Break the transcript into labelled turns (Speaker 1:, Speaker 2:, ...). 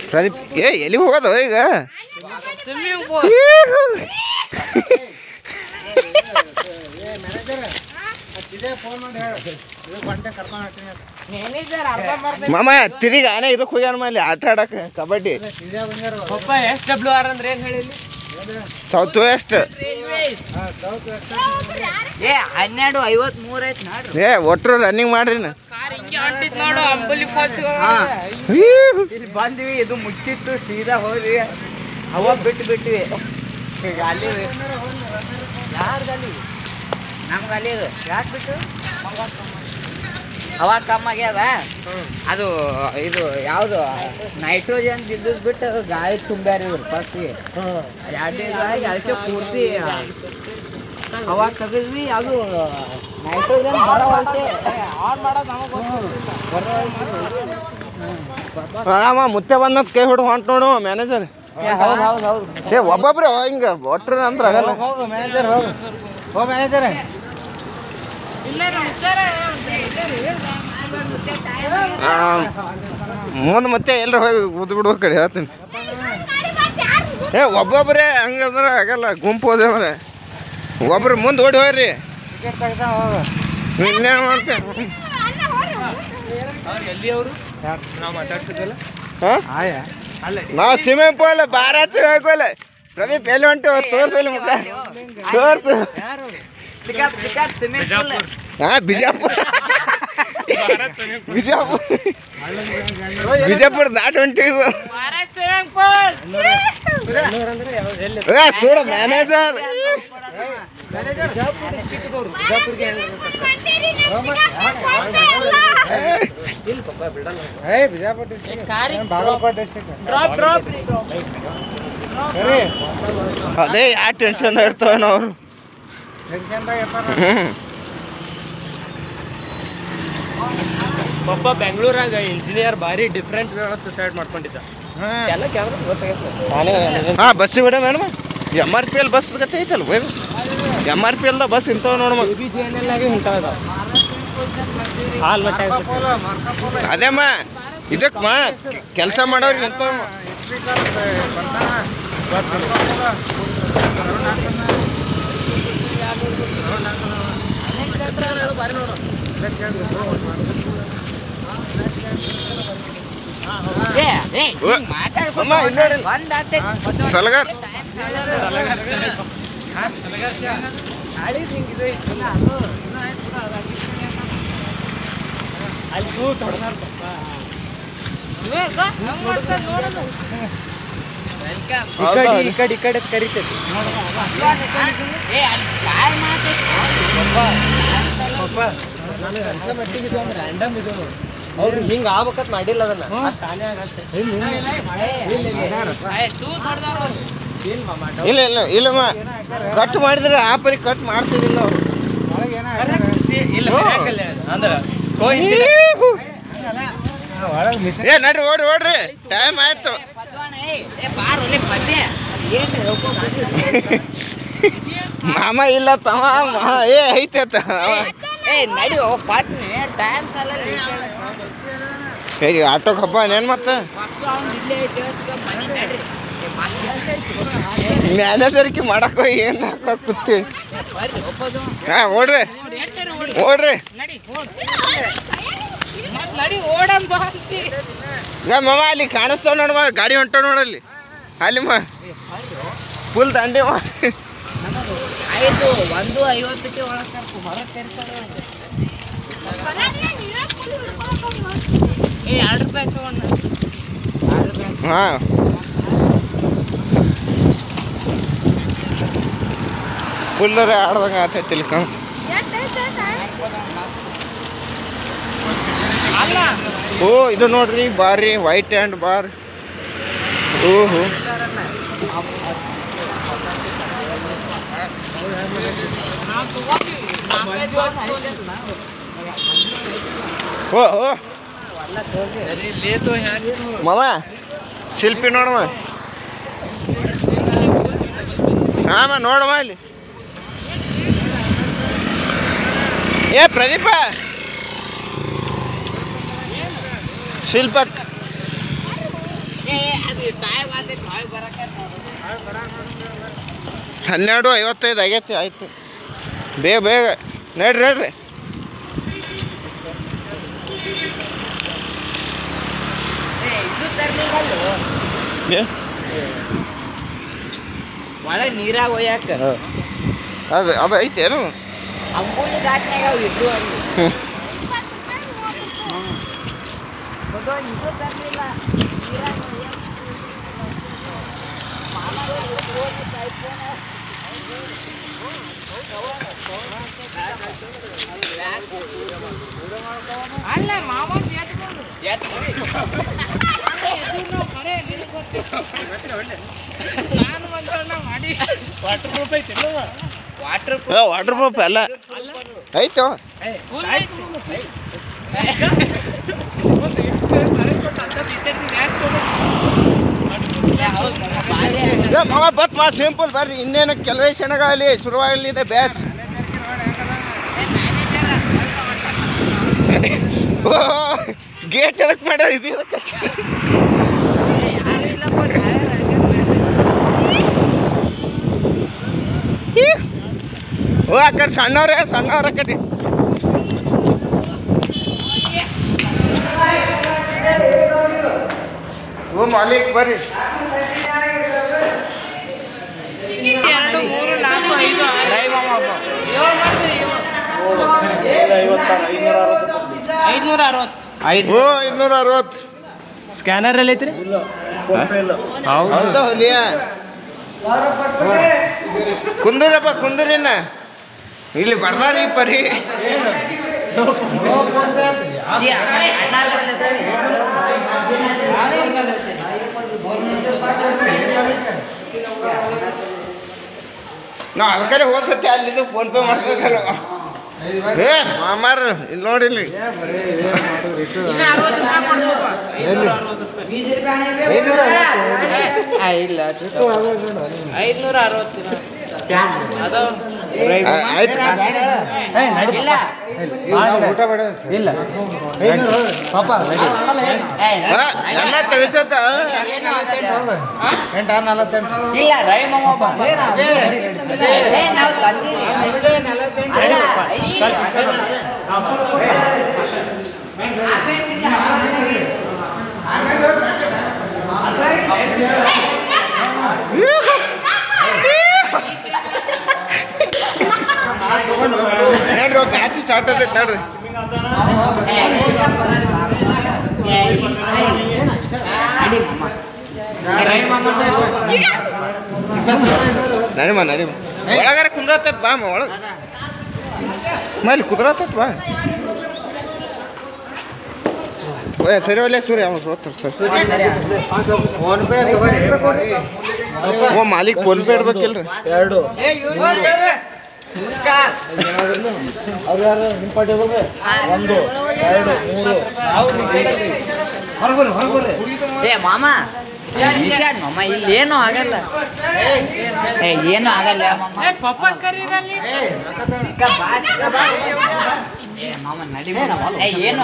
Speaker 1: ಪ್ರದೀಪ್ ಎಲ್ಲಿ ಹೋಗೋದು ಈಗ ಮಾಮ ತಿರುಗಿ ಆನೆ ಇದಕ್ಕೆ ಹೋಗ್ಯಾನ ಅಲ್ಲಿ ಆಟ ಆಡಕ್ಕೆ ಕಬಡ್ಡಿ
Speaker 2: SWR ಅಂದ್ರೆ ಏನ್ ಹೇಳಿ
Speaker 1: ಸೌತ್ ವೆಸ್ಟ್
Speaker 2: 12:53 ಐತ್ ನೋಡ್ರಿ
Speaker 1: ಒಟ್ರು ರನ್ನಿಂಗ್ ಮಾಡ್ರಿ
Speaker 2: ಇಲ್ಲಿ ಬಂದ್ವಿ ಇದು ಮುಚ್ಚಿತ್ತು ಸೀದಾ ಹೋದ್ವಿ ಹವಾ ಬಿಟ್ವಿ ಗಾಲಿ ಯಾರ ಗಾಲಿ ನಮ್ಮ ಗಾಲಿ ಅದು ಯಾಕೆ ಬಿಟ್ಟು ಹವಾ ಕಮ್ಮಿ ಆಗ್ಯದ ಅದು ಇದು ಯಾವುದು ನೈಟ್ರೋಜನ್ ಇದ್ದದ್ ಬಿಟ್ಟು ಗಾಳಿ ತುಂಬ್ಯಾರ ಇವ್ರು ಫಸ್ಟ್ಗೆ 2 days ಆಗಿ ಅದಕ್ಕೆ ಪೂರ್ತಿ ಹವಾ ತೆಗೆದ್ವಿ ಅದು ನೈಟ್ರೋಜನ್ ಬರವಲ್ತೆ ಆನ್ ಮಾಡೋದು
Speaker 1: ನಮಗೆ ಮುತ್ತೆ ಬಂದದ್ ಕೈ ಹೊಡ್ ಹೊಂಟ್ ನೋಡು ಮ್ಯಾನೇಜರ್
Speaker 2: ಹೌದು
Speaker 1: ಒಬ್ಬೊಬ್ರೆ ಹಿಂಗ ಒಟ್ರು ಅಂದ್ರೆ ಆಗಲ್ಲ
Speaker 2: ಮ್ಯಾನೇಜರ್ ಹೋಗು ಮ್ಯಾನೇಜರ್
Speaker 1: ಮುಂದೆ ಮತ್ತೆ ಎಲ್ಲರೂ ಹೋಗಿ ಕೂತ್ ಬಿಡ್ಬೇಕು ಕಡೆ ಹೇಳ್ತೀನಿ ಒಬ್ಬೊಬ್ರೆ ಹಂಗಂದ್ರೆ ಆಗಲ್ಲ ಗುಂಪು ಹೋದೆ ಅಂದ್ರೆ ಒಬ್ರು ಮುಂದೆ ಓಡಿ ಹೋಗ್ರಿ ಇನ್ನೇನು ಮಾಡ್ತೇವೆ ನಾವು ಸ್ವಿಮ್ಮಿಂಗ್ ಪೂಲ್ ಬಾರಾತ್ ಹೋಗೋಲ್ಲ ಪ್ರದೀಪ್ ಎಲ್ಲಿ ಹೊಂಟು ತೋರ್ಸಲ್ಲಿ ಮುಖ ತೋರ್ಸು ಬಿಜಾಪುರ ಬಿಜಾಪುರ ದಾಟ್ ಹೊಂಟಿದ್ದು ಸುಡ ಮ್ಯಾನೇಜರ್ ಅದೇ ಯಾವ ಟೆನ್ಷನ್ ಇರ್ತವ ನಾವು
Speaker 2: ಪಪ್ಪ ಬೆಂಗಳೂರಾಗ ಇಂಜಿನಿಯರ್ ಭಾರಿ ಡಿಫ್ರೆಂಟ್ ಸುಸೈಡ್ ಮಾಡ್ಕೊಂಡಿದ್ದ
Speaker 1: ಹಾಂ ಬಸ್ಸಿಗೆ ಬಿಡ ಮೇಡಮ್ MRPL ಬಸ್ ಗತೆ ಐತಲ್ಲ MRPL ಬಸ್ ಇಂಥವ್ ನೋಡಮ್ಮ ಅದೇಮ್ಮ ಇದಕ್ಕೆ ಕೆಲಸ ಮಾಡೋರಿಗೆ ಇಂಥವ್ ಸಲಗರ್
Speaker 2: ಈ ಕಡೆ ಕರಿತೈತಿ ರ್ಯಾಂಡಮ್ ಇದು ಅವ್ರು ಹಿಂಗ ಆಗ್ಬೇಕತ್ ಮಾಡಿಲ್ಲ ಅದನ್ನ
Speaker 1: ಇಲ್ಲ ಇಲ್ಲ ಇಲ್ಲಮ್ಮ ಕಟ್ ಮಾಡಿದ್ರೆ ಆ ಪರಿ ಕಟ್ ಮಾಡ್ತಿದ್ದಿಲ್ಲ ಅವ್ರು ನಡ್ರಿ ಓಡ್ರಿ ಟೈಮ್ ಆಯ್ತು ಮಾಮ ಇಲ್ಲ ತಮ್ಮ ಐತೆ ಹೇಗೆ ಆಟೋಗೆ ಹಬ್ಬ ಏನ್ ಮತ್ತೆ ಮ್ಯಾನೇಜರ್ಗೆ ಮಾಡಕ್ ಏನ್ ಹಾಕಕ್ ಕೂತಿ ಹಾ ಓಡ್ರಿ ಮಾಮ ಅಲ್ಲಿ ಕಾಣಿಸ್ತಾವ ನೋಡಮ್ಮ ಗಾಡಿ ಹೊಂಟ ನೋಡಲ್ಲಿ ಅಲ್ಲಿ ಫುಲ್ ದಂಡಿ
Speaker 2: 1:50 ಹೊರಗೆ ₹2 ತಗೊಂಡ
Speaker 1: ಹಾಂ ಫುಲ್ಲರ ಆಡ್ದಂಗೆ ಆತೈತಿ ತಿಳ್ಕ ಓ ಇದು ನೋಡ್ರಿ ಬಾರಿ ವೈಟ್ ಆ್ಯಂಡ್ ಬಾರ್ ಓಹೋ ಓ ಮಾಮ ಶಿಲ್ಪಿ ನೋಡಮ್ಮ ಹಾಂ ನೋಡಮ್ಮ ಇಲ್ಲಿ ಪ್ರದೀಪ ಶಿಲ್ಪ 12:55 ಆಗೈತಿ. ಆಯ್ತು ಬೇಗ ಬೇಗ ನಡ್ರಿ.
Speaker 2: ಒಳಗೆ ನೀರಾಗ ಒಯ್ಯಾಕ
Speaker 1: ಅದು ಐತೇನು
Speaker 2: ಅಂಬೂಲಿ ಘಾಟ್ನಾಗ ಅವು ಇದ್ದು ಅಲ್ಲಿ ಇದು ತರಲಿಲ್ಲ ಅಲ್ಲ ಮಾಮ
Speaker 1: ವಾಟರ್ ಪ್ರೂಫ್ ಅಲ್ಲ ಐತೋ ಬತ್ ಮಾ ಸಿಂಪಲ್ ಬರ್ರಿ. ಇನ್ನೇನು ಕೆಲವೇ ಕ್ಷಣಗಳಲ್ಲಿ ಶುರುವಾಗಲಿದೆ ಬ್ಯಾಚ್. ಗೇಟ್ ಎದಕ್ ಮಾಡ್ಯಾರ ಇದು ಓ ಆ ಕಡೆ ಸಣ್ಣವ್ರ ಕಡೆ ಓ ಮಾಲೀಕ್ ಬರ್ರಿ. 560
Speaker 3: ಸ್ಕ್ಯಾನರ್ ಎಲ್ಲ ಐತ್ರಿ
Speaker 1: ಹೌದಾ ಹೊಲಿಯ ಕುಂದೂರಪ್ಪ ಕುಂದೂರಿನ ಇಲ್ಲಿ ಬರ್ದಾರಿ ಪರಿ ನಾವು ಅದಕ್ಕೆ ಹೋದ್ಸತಿ ಅಲ್ಲಿದ್ದು ಫೋನ್ ಪೇ ಮಾಡ್ತಿದ್ದಲ್ಲ ಏ ಮಾಮಾರ ಇಲ್ಲಿ ನೋಡಿಲ್ಲಿ ಊಟ ಮಾಡ ಇಲ್ಲ ಪಾಪ ಎಲ್ಲ ತೆಗಿಸತ್ತ ನೋಡ್ರಿ ಬ್ಯಾಚ್ ಸ್ಟಾರ್ಟ್ ಆಗೈತೆ ನೋಡ್ರಿ. ನಡಿಮ ಒಳಗಾರ ಕುಂದ್ರತೈತ್ ಬಾ ಒಳಗ ಮೇಲೆ ಕುದ್ರತೈತ್ ಬಾ. ಸರಿ ಒಳ್ಳೆ ಸೂರ್ಯ ಅವ ಸೋತಾರ ಸರ್. ಓ ಮಾಲೀಕ್ ಫೋನ್ ಪೇ ಇಡ್ಬೇಕಿಲ್ರಿ. 2
Speaker 2: ಮಾಮ ಮಾಮ ಇಲ್ಲಿ ಏನು ಆಗಲ್ಲ ಏನು ಆಗಲ್ಲ ಮಾಮ ನಡಿ ಏನು